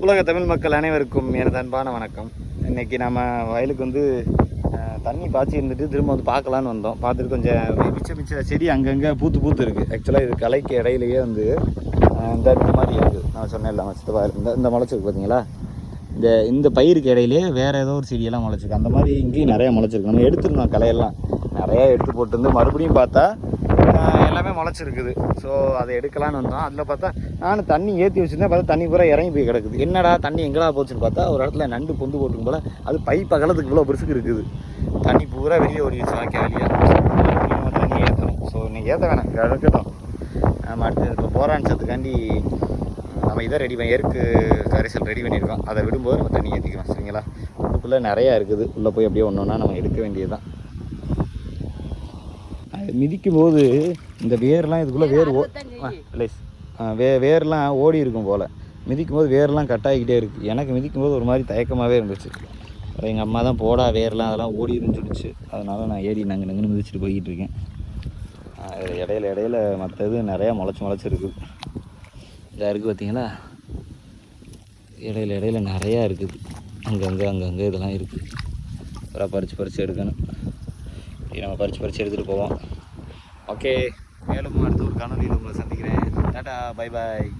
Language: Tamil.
உலக தமிழ் மக்கள் அனைவருக்கும் எனது அன்பான வணக்கம். இன்றைக்கி நம்ம வயலுக்கு வந்து தண்ணி பாய்ச்சி இருந்துட்டு திரும்ப வந்து பார்க்கலான்னு வந்தோம். பார்த்துட்டு கொஞ்சம் மிச்ச செடி அங்கங்கே பூத்து இருக்குது. ஆக்சுவலாக இது கலைக்கு இடையிலேயே வந்து இந்த மாதிரி இருக்குது. நான் சொன்னேன் இல்லை சித்தப்பா இந்த முளைச்சிருக்கு பார்த்தீங்களா, இந்த பயிருக்கு இடையிலே வேறு ஏதோ ஒரு செடியெல்லாம் முளைச்சிருக்கு. அந்த மாதிரி இங்கேயும் நிறையா முளைச்சிருக்கு. நம்ம எடுத்துருந்தோம் கலையெல்லாம் நிறையா எடுத்து போட்டு வந்து மறுபடியும் பார்த்தா எல்லாமே முளைச்சிருக்குது. ஸோ அதை எடுக்கலான்னு வந்தோம். அதில் பார்த்தா நான் தண்ணி ஏற்றி வச்சுருந்தேன். பார்த்தா தண்ணி பூரா இறங்கி போய் கிடக்குது. என்னடா தண்ணி எங்கடா போச்சுன்னு பார்த்தா ஒரு இடத்துல நண்டு பொந்து போட்டுக்கும் போல் அது பைப் அகலத்துக்கு இவ்வளோ பெருசுக்கு இருக்குது. தண்ணி பூரா வெளியே ஓடிடுச்சு வாய்க்க வழியாக. நம்ம தண்ணி ஏற்றணும். ஸோ இன்றைக்கி ஏற்ற வேணாம், கிடக்கட்டும். நம்ம அடுத்து இப்போ போராணிச்சதுக்காண்டி நம்ம இதை ரெடி பண்ணி எருக்கு கரைசல் ரெடி பண்ணியிருக்கோம். அதை விடும்போது நம்ம தண்ணி ஏற்றிக்கலாம். சரிங்களா? அதுக்குள்ளே நிறையா இருக்குது. உள்ளே போய் அப்படியே ஒன்று ஒன்றா நம்ம எடுக்க வேண்டியது தான். மிதிக்கும் போது இந்த வேர்லாம் இதுக்குள்ளே வேர்லாம் ஓடி இருக்கும் போல். மிதிக்கும் போது வேர்லாம் கட்டாகிக்கிட்டே இருக்குது. எனக்கு மிதிக்கும் போது ஒரு மாதிரி தயக்கமாகவே இருந்துச்சு. எங்கள் அம்மா தான் போடா வேர்லாம் அதெல்லாம் ஓடிருன்னு சொல்லிச்சு. அதனால் நான் ஏறி நங்குன்னு மிதிச்சுட்டு போய்கிட்டு இருக்கேன். இடையில மற்றது நிறையா முளைச்சிருக்குது. இதாக இருக்குது பார்த்தீங்களா, இடையில நிறையா இருக்குது. அங்கங்கே இதெல்லாம் இருக்குது. அப்புறம் பறித்து எடுக்கணும். நம்ம பறித்து எடுத்துகிட்டு போவோம். ஓகே, மேலும் அடுத்த ஒரு காணொலியில் உங்களை சந்திக்கிறேன். Tata, bye bye.